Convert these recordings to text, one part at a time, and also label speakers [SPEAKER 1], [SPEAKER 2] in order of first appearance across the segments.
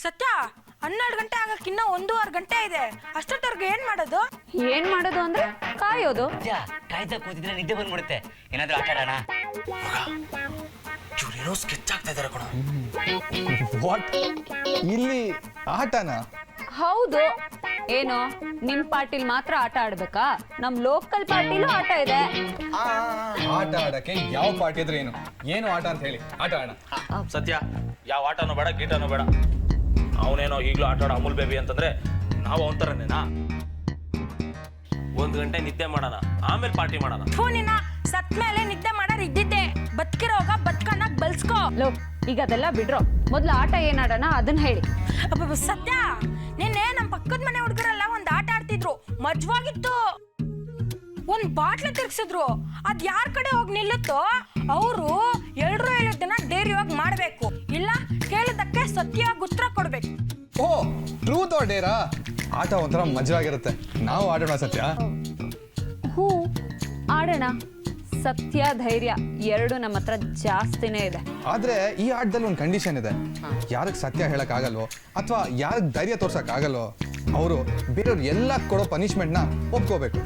[SPEAKER 1] ಸತ್ಯ 12 ಗಂಟೆ ಆಗಕ್ಕಿನ್ನ 1.5 ಗಂಟೆ ಇದೆ. ಅಷ್ಟೊತ್ತವರೆಗೆ ಏನ್ ಮಾಡೋದು
[SPEAKER 2] ಅಂದ್ರೆ ಕಾಯೋದು.
[SPEAKER 3] ಕಾಯ್ತಾ ಕೂತಿದ್ರೆ ನಿದ್ದೆ ಬಂದ್ಬಿಡುತ್ತೆ. ಏನಾದ್ರೂ ಆಟ ಆಡೋಣ.
[SPEAKER 4] ಇವ್ರೇನೋ ಸ್ಕೆಚ್ ಆಗ್ತಾ ಇದಾರೆ ಕಣ. ವಾಟ್? ಇಲ್ಲಿ ಆಟನಾ?
[SPEAKER 2] ಹೌದು. ಏನು ನಿಮ್ ಪಾರ್ಟಿಲ್ ಮಾತ್ರ ಆಟ ಆಡ್ಬೇಕಾ? ನಮ್ ಲೋಕಲ್ ಪಾರ್ಟಿಲೂ ಆಟ ಇದೆ.
[SPEAKER 4] ಆಟ ಆಡಕ್ಕೆ ಯಾವ ಪಾರ್ಟಿ ಇದ್ರೆ ಏನು ಆಟ ಅಂತ ಹೇಳಿ ಆಟ ಆಡ.
[SPEAKER 5] ಸತ್ಯ, ಯಾವ ಆಟನೂ ಬೇಡ, ಗೀಟನೂ ಬೇಡ. ಅವನೇನೋ ಈಗಲೂ ಆಟ ಆಡೋ ಅಮೂಲ್ ಬೇಬಿ ಅಂತಂದ್ರೆ ನಾವು ಅವನ ಥರನೇನಾ? 1 ಗಂಟೆ ನಿದ್ದೆ ಮಾಡೋಣ, ಆಮೇಲೆ ಪಾರ್ಟಿ ಮಾಡೋಣ.
[SPEAKER 1] ನಿನ್ನ ಸತ್ ಮೇಲೆ ನಿದ್ದೆ ಮಾಡೋರು ಇದ್ದಿದ್ದೆ. ಬದುಕಿರೋಗ ಬದುಕನ್ನಾಗ ಬಲ್ಸ್ಕೋ.
[SPEAKER 2] ಈಗ ಅದೆಲ್ಲ ಬಿಡ್ರೋ, ಮೊದ್ಲು ಆಟ ಏನ್ ಆಡೋಣ ಅದನ್ನ ಹೇಳಿ.
[SPEAKER 1] ಸತ್ಯ, ನಿನ್ನೆ ನಮ್ ಪಕ್ಕದ ಮನೆ ಹುಡುಗರೆಲ್ಲ ಒಂದ್ ಆಟ ಆಡ್ತಿದ್ರು. ಮಜವಾಗಿತ್ತು. ಒಂದ್ ಬಾಟ್ಲ ತಿರ್ಗಿಸಿದ್ರು. ಅದ್ ಯಾರ ಕಡೆ ಹೋಗಿ ನಿಲ್ಲುತ್ತೋ ಅವರು ಎಲ್ರು ಹೇಳೋದನ್ನ ಧೈರ್ಯವಾಗಿ ಮಾಡ್ಬೇಕು. ಇಲ್ಲ ಕೇಳಿದಕ್ಕೆ ಸತ್ಯವಾಗಿ ಉತ್ತರ ಕೊಡ್ಬೇಕು.
[SPEAKER 4] ಓ, ಟ್ರೂತ್ ಆರ್ ಡೇರಾ? ಆಟ ಒಂಥರ ಮಜವಾಗಿರುತ್ತೆ. ನಾವು ಆಡೋಣ ಸತ್ಯ.
[SPEAKER 2] ಹೂ ಆಡೋಣ. ಸತ್ಯ ಧೈರ್ಯ ಎರಡು ನಮ್ಮ ಹತ್ರ ಜಾಸ್ತಿನೇ ಇದೆ.
[SPEAKER 4] ಆದ್ರೆ ಈ ಆಟದಲ್ಲಿ ಒಂದು ಕಂಡೀಷನ್ ಇದೆ. ಯಾರಿಗೆ ಸತ್ಯ ಹೇಳಕ್ ಆಗಲ್ವೋ ಅಥವಾ ಯಾರಿಗೆ ಧೈರ್ಯ ತೋರ್ಸಕ್ ಆಗಲ್ವೋ ಅವರು ಬೇರೆಯವ್ರು ಎಲ್ಲ ಕೊಡೋ ಪನಿಷ್ಮೆಂಟ್ ನ ಒಪ್ಕೋಬೇಕು.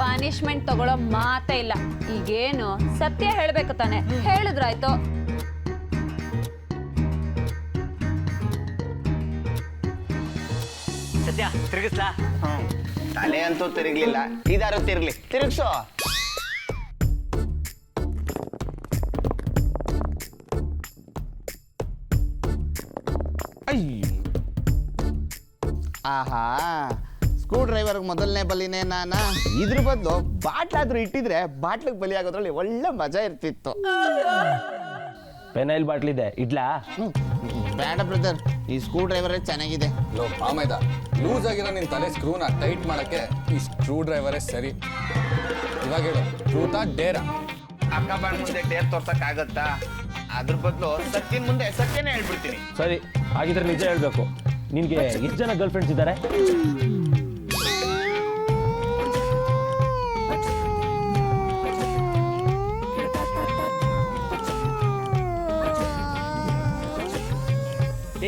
[SPEAKER 2] ಪನಿಷ್ಮೆಂಟ್ ತಗೊಳ್ಳೋ ಮಾತೇ ಇಲ್ಲ. ಈಗೇನು ಸತ್ಯ ಹೇಳ್ಬೇಕು ತಾನೆ, ಹೇಳಿದ್ರಾಯ್ತು.
[SPEAKER 3] ಸತ್ಯ, ತಿರುಗಿಸ್ಲಾ?
[SPEAKER 6] ತಲೆ ಅಂತೂ ತಿರುಗ್ಲಿಲ್ಲ, ಇದಾರು ತಿರ್ಗ್ಲಿ. ತಿರುಗ್ಸೋ. ಆಹಾ, ಸ್ಕ್ರೂ ಡ್ರೈವರ್ಗೆ ಮೊದಲನೇ ಬಲಿನೇ ನಾನ. ಇದ್ರ ಬದಲು ಬಾಟ್ಲಾದ್ರೂ ಇಟ್ಟಿದ್ರೆ ಬಾಟ್ಲಿಗೆ ಬಲಿ ಆಗೋದ್ರಲ್ಲಿ ಒಳ್ಳೆ ಮಜಾ ಇರ್ತಿತ್ತು.
[SPEAKER 5] ಪೆನೈಲ್ ಬಾಟ್ಲಿದೆ, ಇಡ್ಲಾ?
[SPEAKER 6] ಬೇಡ ಬ್ರದರ್, ಈ ಸ್ಕ್ರೂ ಡ್ರೈವರೇ ಚೆನ್ನಾಗಿದೆ.
[SPEAKER 4] ಆಮೇದ ಲೂಸ್ ಆಗಿರೋ ನಿನ್ ತಲೆ ಸ್ಕ್ರೂನ ಟೈಟ್ ಮಾಡಕ್ಕೆ ಈ ಸ್ಕ್ರೂ ಡ್ರೈವರೇ ಸರಿ. ಇವಾಗ ಹೇಳು, ಟ್ರೂತಾ ಡೇರಾ?
[SPEAKER 6] ಅಕ್ಕ ಬಾಳ ಮುಂದೆ ಡೇರ್ ತೋರ್ಸಕ್ ಆಗತ್ತಾ? ಅದ್ರ ಬದಲು ಸತ್ಯನ್ ಮುಂದೆ ಸತ್ಯನೇ ಹೇಳ್ಬಿಡ್ತೀನಿ.
[SPEAKER 5] ಸರಿ, ಹಾಗಿದ್ರೆ ನಿಜ ಹೇಳ್ಬೇಕು. ನಿನ್ಗೆ ಎಷ್ಟು ಜನ ಗರ್ಲ್ ಫ್ರೆಂಡ್ಸ್ ಇದ್ದಾರೆ?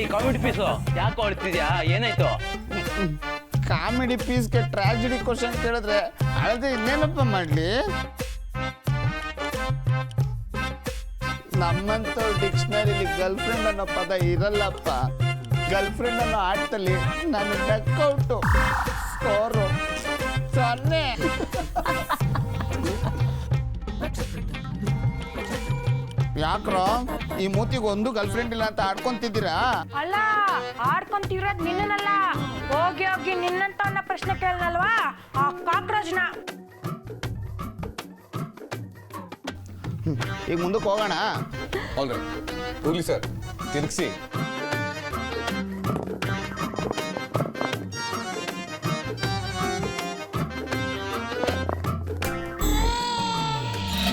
[SPEAKER 3] ಈ ಕಾಮಿಡಿ ಪೀಸು ಯಾಕೆ ಹೊಡ್ತಿದ್ಯಾ? ಏನಾಯ್ತು?
[SPEAKER 6] ಕಾಮಿಡಿ ಪೀಸ್ಗೆ ಟ್ರಾಜಿಡಿ ಕ್ವಶನ್ ಕೇಳಿದ್ರೆ ಅಳದೆ ಇನ್ನೇನಪ್ಪ ಮಾಡ್ಲಿ? ನಮ್ಮಂತ ಡಿಕ್ಷನರಿಲಿ ಗರ್ಲ್ ಫ್ರೆಂಡ್ ಅನ್ನೋ ಪದ ಇರಲ್ಲಪ್ಪ. ಗರ್ಲ್ ಫ್ರೆಂಡ್ ಅನ್ನೋ ಆಟದಲ್ಲಿ ನಾನು ಡಕ್ಔಟು, ಸ್ಕೋರು 0. ಯಾಕ್ರೋ ಈ ಮೂತಿಗೆ ಒಂದು ಗರ್ಲ್ ಫ್ರೆಂಡ್ ಇಲ್ಲ ಅಂತ ಆಡ್ಕೊಂತಿದ್ದೀರಾ?
[SPEAKER 1] ಅಲ್ಲ, ಆಡ್ಕೊಂತಿರೋದ್ ನಿನ್ನಲ್ಲ. ಹೋಗಿ ಹೋಗಿ ನಿನ್ನಂತ ಅನ್ನೋ ಪ್ರಶ್ನೆ ಕೇಳಲ್ವಾ ಆ ಕಾಕ್ರೋಚ್ನ.
[SPEAKER 6] ಈಗ ಮುಂದಕ್ಕೆ ಹೋಗೋಣ.
[SPEAKER 4] ಆಲ್ರೈಟ್, ಹೋಗ್ಲಿ ಸರ್, ತಿರುಗಿಸಿ.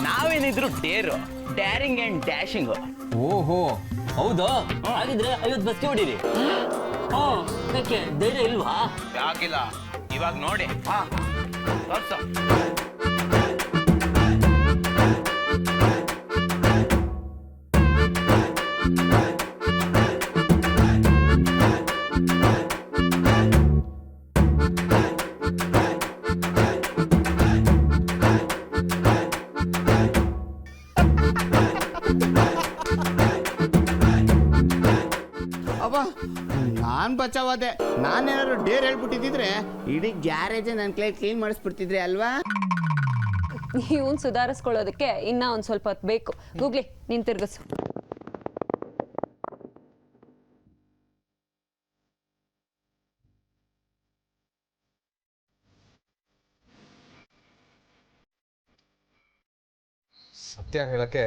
[SPEAKER 3] ನಾವೇನಿದ್ರು ಡ್ಯಾರಿಂಗ್ ಅಂಡ್ ಡ್ಯಾಶಿಂಗ್.
[SPEAKER 7] ಓಹೋ, ಹೌದಾ? ಹಾಗಿದ್ರೆ 50 ಬಸ್ಗೆ ಹೊಡೀರಿ. ಯಾಕೆ ಧೈರ್ಯ ಇಲ್ವಾ?
[SPEAKER 5] ಯಾಕಿಲ್ಲ, ಇವಾಗ ನೋಡಿ.
[SPEAKER 6] ಅವ ನಾನ್ ಬಚಾವಾದೆ. ನಾನೇನಾದ್ರು ಡೇರ್ ಹೇಳ್ಬಿಟ್ಟಿದ್ರೆ ಇಡೀ ಗ್ಯಾರೇಜ್ ನನ್ನ ಕೈ ಕ್ಲೀನ್ ಮಾಡಿಸ್ಬಿಡ್ತಿದ್ರೆ ಅಲ್ವಾ?
[SPEAKER 2] ಇವನ್ ಸುಧಾರಿಸ್ಕೊಳ್ಳೋದಕ್ಕೆ ಇನ್ನ ಒಂದ್ ಸ್ವಲ್ಪ ಹೊತ್ತು ಬೇಕು. ಗೂಗ್ಲಿ, ನೀನ್ ತಿರ್ಗಸು.
[SPEAKER 4] ಸತ್ಯ ಹೇಳಕ್ಕೆ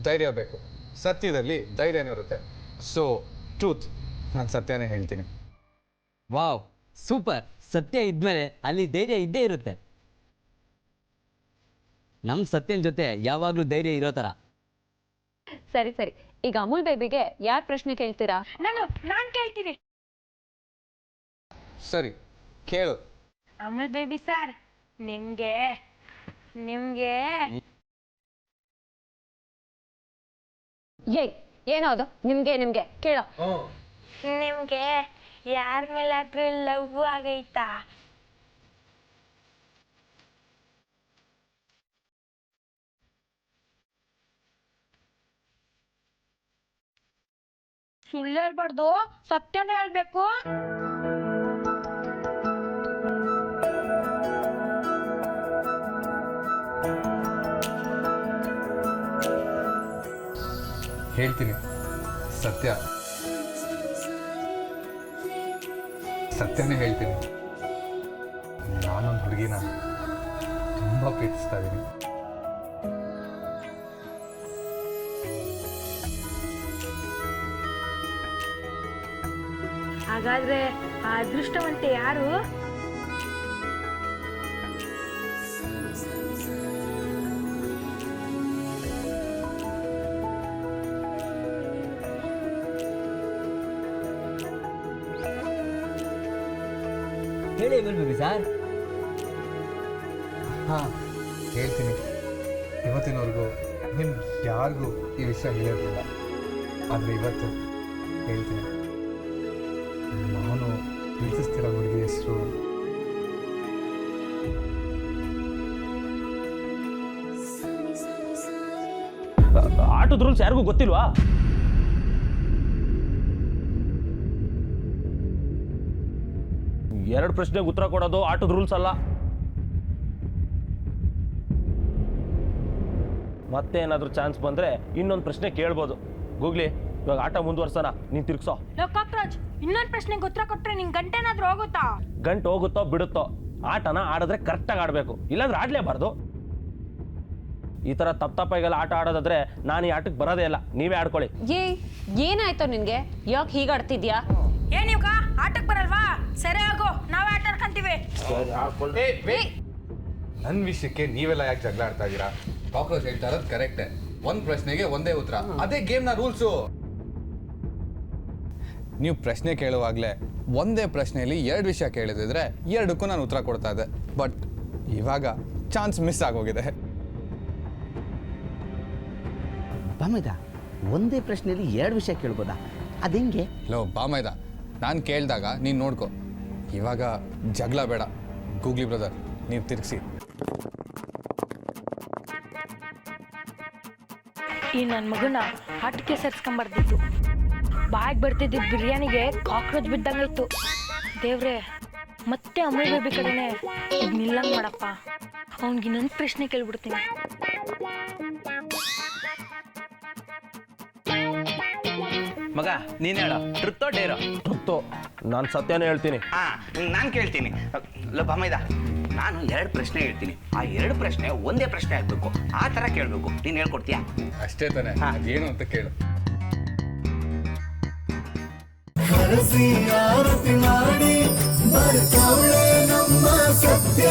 [SPEAKER 4] ಧೈರ್ಯ ಬೇಕು. ಸತ್ಯದಲ್ಲಿ ಧೈರ್ಯನೇ ಇರುತ್ತೆ. ಸೊ ಟ್ರೂತ್, ನಾನು ಸತ್ಯನೇ ಹೇಳ್ತೀನಿ.
[SPEAKER 7] Wow, super. ಸತ್ಯ ಇದ್ಮೇಲೆ ಅಲ್ಲಿ ಧೈರ್ಯ ಇದ್ದೇ ಇರುತ್ತೆ. ನಮ್ ಸತ್ಯನ ಜೊತೆ ಯಾವಾಗ್ಲೂ ಧೈರ್ಯ ಇರೋ ತರ.
[SPEAKER 2] ಸರಿ ಸರಿ, ಈಗ ಅಮೂಲ್ ಬೇಬಿಗೆ ಯಾರ್ ಪ್ರಶ್ನೆ ಕೇಳ್ತೀರಾ?
[SPEAKER 1] ನಾನ್ ಕೇಳ್ತೀನಿ.
[SPEAKER 4] ಸರಿ, ಕೇಳು.
[SPEAKER 1] ಅಮೂಲ್ ಬೇಬಿ ಸರ್, ನಿಮ್ಗೆ
[SPEAKER 2] ಏಯ್, ಏನದು ನಿಮ್ಗೆ ಕೇಳೋ.
[SPEAKER 1] ನಿಮ್ಗೆ ಯಾರ ಮೇಲಾದ್ರೂ ಲವ್ ಆಗೈತಾ? ಸುಳ್ಳು ಹೇಳ್ಬಾರ್ದು, ಸತ್ಯನೇ ಹೇಳ್ಬೇಕು.
[SPEAKER 4] ಹೇಳ್ತೀನಿ, ಸತ್ಯ, ಸತ್ಯನೇ ಹೇಳ್ತೀನಿ. ನಾನೊಂದು ಹುಡುಗಿನ ತುಂಬ ಪ್ರೀತಿಸ್ತಾ ಇದ್ದೀನಿ.
[SPEAKER 1] ಹಾಗಾದ್ರೆ ಆ ಅದೃಷ್ಟವಂತೆ ಯಾರು?
[SPEAKER 7] ಹೇಳಿ ಬೇಬಿ ಸರ್.
[SPEAKER 4] ಹಾಂ, ಹೇಳ್ತೀನಿ. ಇವತ್ತಿನವರೆಗೂ ನಿಮ್ಗೆ ಯಾರಿಗೂ ಈ ವಿಷಯ ಹೇಳಿರಲಿಲ್ಲ, ಆದರೆ ಇವತ್ತು ಹೇಳ್ತೀನಿ. ನಾನು ಪ್ರೀತಿಸ್ತಿರೋ ಹುಡುಗಿ ಹೆಸರು
[SPEAKER 5] ಆಟದ ರೂಲ್ಸ್ ಯಾರಿಗೂ ಗೊತ್ತಿಲ್ವಾ? ಎರಡು ಪ್ರಶ್ನೆಗೆ ಉತ್ತರ ಕೊಡೋದು ಆಟದ ರೂಲ್ಸ್ ಅಲ್ಲ. ಮತ್ತೆ ಏನಾದರೂ ಚಾನ್ಸ್ ಬಂದ್ರೆ ಇನ್ನೊಂದು ಪ್ರಶ್ನೆ ಕೇಳ್ಬೋದು. ಗೂಗ್ಲಿ, ಇವಾಗ ಆಟ ಮುಂದುವರ್ಸೋಣ, ನೀನ್ ತಿರ್ಗ್ಸೋ.
[SPEAKER 1] ಕಾಕ್ರೋಚ್, ಇನ್ನೊಂದು ಪ್ರಶ್ನೆಗೆ ಉತ್ತರ ಕೊಟ್ರೆ ನಿಂಗೆ ಗಂಟೆನಾದ್ರೂ ಹೋಗುತ್ತಾ?
[SPEAKER 5] ಗಂಟು ಹೋಗುತ್ತೋ ಬಿಡುತ್ತೋ, ಆಟನ ಆಡಿದ್ರೆ ಕರೆಕ್ಟಾಗಿ ಆಡಬೇಕು, ಇಲ್ಲಾಂದ್ರೆ ಆಡಲೇಬಾರ್ದು. ಈ ಥರ ತಪ್ಪಾಗೆಲ್ಲ ಆಟ ಆಡೋದಾದ್ರೆ ನಾನು ಈ ಆಟಕ್ಕೆ ಬರೋದೇ ಇಲ್ಲ, ನೀವೇ ಆಡ್ಕೊಳ್ಳಿ.
[SPEAKER 2] ಏನಾಯ್ತು ನಿನ್ಗೆ? ಯಾಕೆ ಹೀಗಾಡ್ತಿದ್ಯಾ?
[SPEAKER 1] ಏನೀಗ ಆಟಕ್ಕೆ ಬರಲ್ವಾ? ಸರಿ ಆಗೋ, ನಾವೇ ಆಟ ಆಡ್ಕೊಂತೀವಿ.
[SPEAKER 4] ನನ್ನ ವಿಷಯಕ್ಕೆ ನೀವೆಲ್ಲ ಯಾಕೆ ಜಗಳ ಆಡ್ತಾ ಇದ್ದೀರಾ? ಕಾಕ್ರೋಚ್ ಹೇಳ್ತಾ ಇರೋದು ಕರೆಕ್ಟೇ. ಒಂದು ಪ್ರಶ್ನೆಗೆ ಒಂದೇ ಉತ್ತರ, ಅದೇ ಗೇಮ್ನ ರೂಲ್ಸು. ನೀವು ಪ್ರಶ್ನೆ ಕೇಳುವಾಗಲೇ ಒಂದೇ ಪ್ರಶ್ನೆಯಲ್ಲಿ ಎರಡು ವಿಷಯ ಕೇಳಿದ್ರೆ ಎರಡಕ್ಕೂ ನಾನು ಉತ್ತರ ಕೊಡ್ತಾ ಇದ್ದೆ. ಬಟ್ ಇವಾಗ ಚಾನ್ಸ್ ಮಿಸ್ ಆಗೋಗಿದೆ.
[SPEAKER 6] ಬಾಮೈದ, ಒಂದೇ ಪ್ರಶ್ನೆಯಲ್ಲಿ ಎರಡು ವಿಷಯ ಕೇಳ್ಬೋದಾ? ಅದೆಂಗೆ?
[SPEAKER 4] ಲೋ ಬಾಮೈದ, ನಾನು ಕೇಳಿದಾಗ ನೀನು ನೋಡ್ಕೊ. ಇವಾಗ ಜಗಳ ಬೇಡ. ಗೂಗ್ಲಿ ಬ್ರದರ್, ನೀವು ತಿರ್ಗಿಸಿ.
[SPEAKER 1] ಈ ನನ್ನ ಮಗನ ಆಟಕ್ಕೆ ಸೇರ್ಸ್ಕೊಂಬರ್ದಿತ್ತು. ಬಾಯಿಗೆ ಬರ್ತಿದ್ದ ಬಿರಿಯಾನಿಗೆ ಕಾಕ್ರೋಚ್ ಬಿದ್ದಂಗಾಯ್ತು. ದೇವ್ರೆ, ಮತ್ತೆ ಅಮೂಲ್ ಬೇಬಿ ಕಡೆನೆ ಇದು ನಿಲ್ಲಂಗ್ ಮಾಡಪ್ಪ. ಅವ್ನಿಗೆ ಇನ್ನೊಂದು ಪ್ರಶ್ನೆ ಕೇಳ್ಬಿಡ್ತೀನಿ.
[SPEAKER 3] ಮಗ ನೀನ್ ಹೇಳ, ಟ್ರುತ್ತೋ ಡೇರೋ?
[SPEAKER 5] ಟ್ರುತ್ತು. ನಾನು ಸತ್ಯನೇ ಹೇಳ್ತೀನಿ.
[SPEAKER 3] ನಾನು ಕೇಳ್ತೀನಿ. ಬಾಮೈದ, ನಾನು ಎರಡು ಪ್ರಶ್ನೆ ಹೇಳ್ತೀನಿ, ಆ ಎರಡು ಪ್ರಶ್ನೆ ಒಂದೇ ಪ್ರಶ್ನೆ ಆಗ್ಬೇಕು, ಆ ತರ ಕೇಳ್ಬೇಕು. ನೀನ್ ಹೇಳ್ಕೊಡ್ತೀಯಾ?
[SPEAKER 4] ಅಷ್ಟೇ ತಾನೆ, ಅದೇನು ಅಂತ ಕೇಳು.
[SPEAKER 8] ಆರತಿ ಮಾಡಿ ಬರ್ತಾಳೆ ನಮ್ಮ ಸತ್ಯ